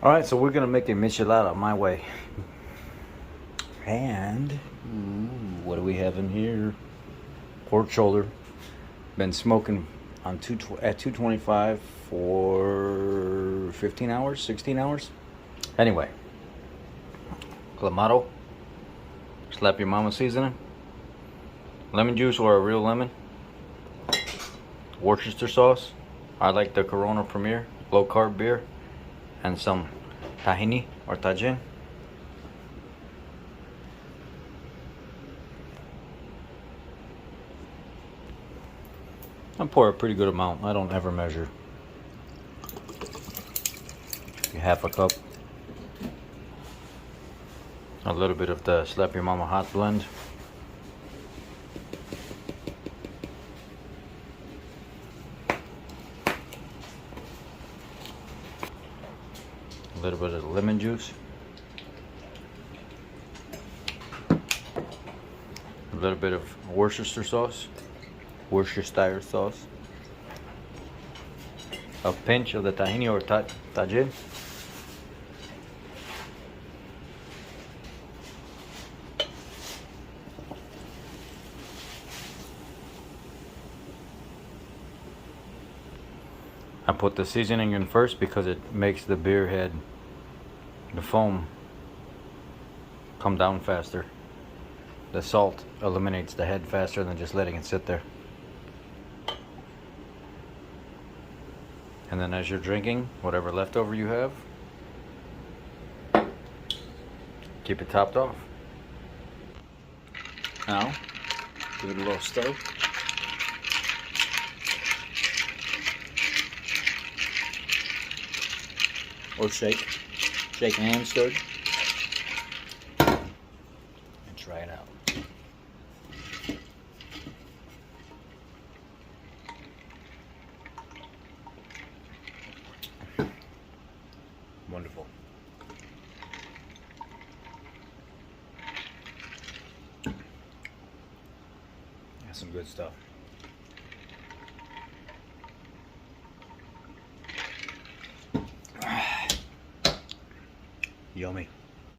Alright, so we're gonna make a Michelada my way. And what do we have in here? Pork shoulder. Been smoking on at 225 for 15 hours, 16 hours. Anyway, Clamata, slap your mama seasoning, lemon juice or a real lemon, Worcester sauce. I like the Corona Premier low carb beer, and some tahini or tajin. I pour a pretty good amount. I don't ever measure. Half a cup. A little bit of the Slap Your Mama hot blend. A little bit of lemon juice. A little bit of Worcester sauce. Worcestershire sauce. A pinch of the tahini or tajin. I put the seasoning in first because it makes the beer head, the foam, come down faster. The salt eliminates the head faster than just letting it sit there. And then as you're drinking, whatever leftover you have, keep it topped off. Now, give it a little stir. Or shake. Shake and stir. And try it out. Wonderful. That's some good stuff. Yummy.